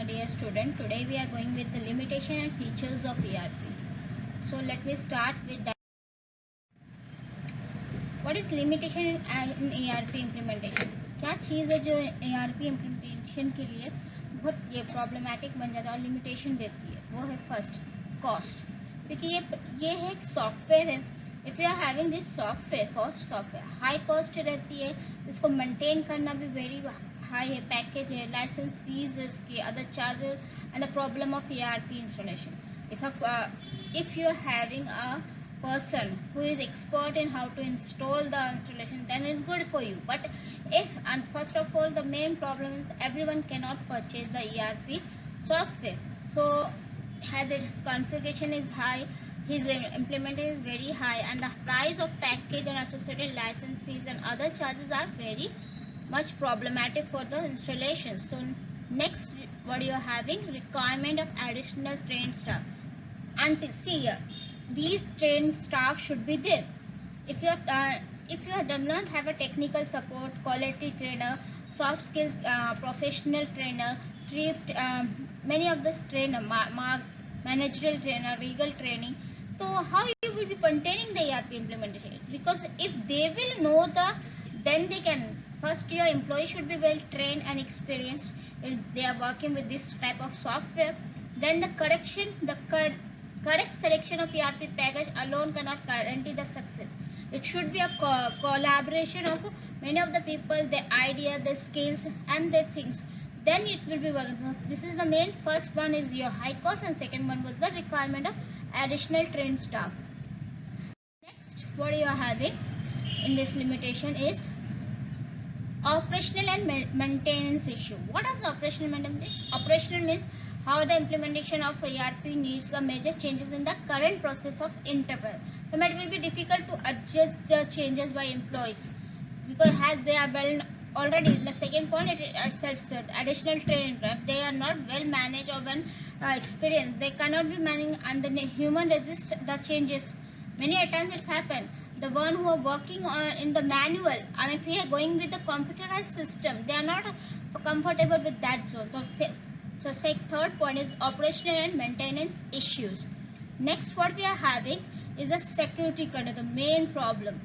dear student. Today we are going with the limitation and features of ERP. So let me start with that. What is limitation in ERP implementation? क्या चीज़ है जो ERP implementation के लिए बहुत ये problematic बन जाता है और लिमिटेशन देती है? वो है फर्स्ट कॉस्ट, क्योंकि ये है एक सॉफ्टवेयर है. If you are having this software software high cost रहती है. इसको मेंटेन करना भी वेरी हाई है, पैकेज है, लाइसेंस फीस है उसकी, other charges and the problem of ERP installation. If you are having a person who is expert in how to install the installation, then it's good for you. But and first of all, the main problem is everyone cannot purchase the ERP software. So as its configuration is high, his implementation is very high, and the price of package and associated license fees and other charges are very much problematic for the installation. So next, what you are having, requirement of additional trained staff. Until see here, these trained staff should be there. If you do not have a technical support, quality trainer, soft skills professional trainer, many of this trainer, managerial trainer, legal training, so how you will be maintaining the ERP implementation? Because if they will know then they can. First, your employee should be well trained and experienced if they are working with this type of software. Then the correct selection of ERP package alone cannot guarantee the success. It should be a collaboration of many of the people, their idea, their skills and their things. Then it will be working. This is the main. First one is your high cost, and second one was the requirement of additional trained staff. Next, what you are having in this limitation is operational and maintenance issue. What does operational maintenance mean? Operational means how the implementation of ERP needs a major changes in the current process of enterprise. So it will be difficult to adjust the changes by employees because as they are well already. The second point, it said additional training. If they are not well managed or well experienced, they cannot be managing under human resist the changes. Many times it's happened. The one who are working in the manual, and if we are going with the computerized system, they are not comfortable with that zone. So third point is operational and maintenance issues. Next, what we are having is a security control, the main problem.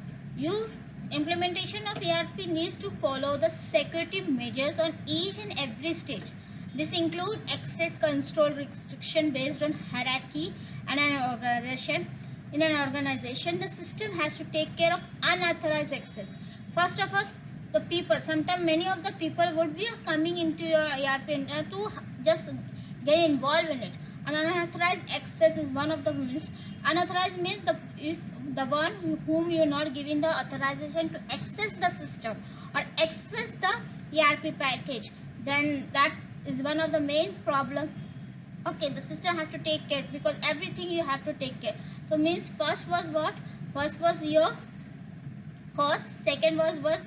Implementation of ERP needs to follow the security measures on each and every stage. This includes access control restriction based on hierarchy and an organization. In an organization, the system has to take care of unauthorized access. First of all, the people. Sometimes many of the people would be coming into your ERP to just get involved in it. And unauthorized access is one of the means. Unauthorized means the one whom you are not giving the authorization to access the system or access the ERP package. Then that is one of the main problem. Okay, the system has to take care because everything you have to take care. So means first was what? First was your cost. Second was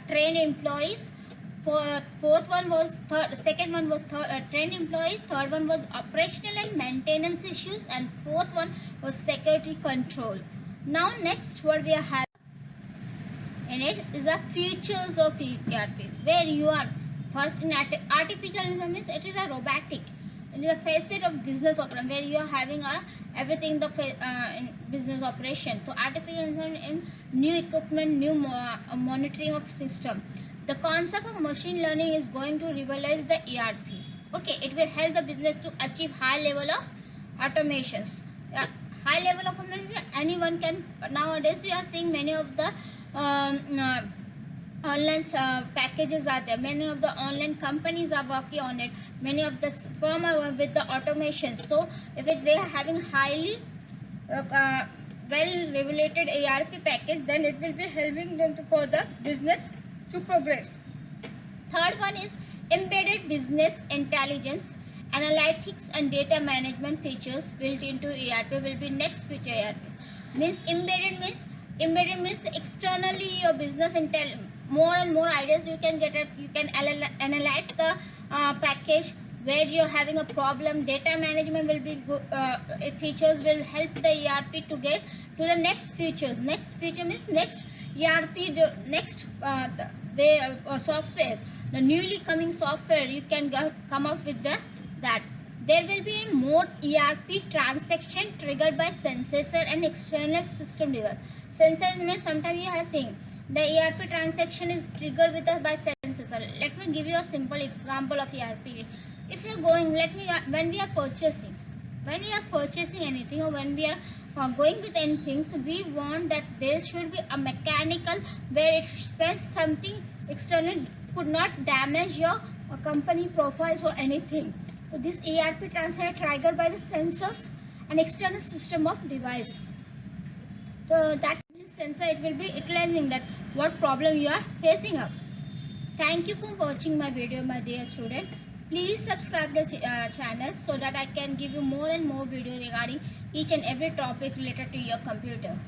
trained employees. Fourth one was second one was trained employees. Third one was operational and maintenance issues, and fourth one was security control. Now next, what we have in it is the features of ERP. Where you are first in artificial intelligence, it is a robotic. It is a facet of business operation where you are having everything in business operation. So artificial intelligence in new equipment, new monitoring of system. The concept of machine learning is going to revolutionize the ERP. Okay, it will help the business to achieve high level of automations. High level of automation, anyone can. Nowadays, we are seeing many of the online packages are there. Many of the online companies are working on it. Many of the firm are with the automation. So if they are having highly well regulated ERP package, then it will be helping them for the business to progress. Third one is embedded business intelligence, analytics and data management features built into ERP will be next feature ERP. Embedded means externally your business intel. More and more ideas you can get it. You can analyze the package where you're having a problem. Data management will be good. Features will help the ERP to get to the next features. Next feature means next ERP, software, the newly coming software. You can come up with the that there will be more ERP transaction triggered by sensor and external system device. Sensor means sometimes you are saying the ERP transaction is triggered with by sensor. Let me give you a simple example of ERP. If you are going, when we are purchasing anything, or when we are going with anything, so we want that there should be a mechanical where it says something external could not damage your company profiles or anything. So this ERP transaction triggered by the sensors and external system of device. So that's this sensor, it will be utilizing that what problem you are facing up. Thank you for watching my video, my dear student. Please subscribe the channel so that I can give you more and more video regarding each and every topic related to your computer.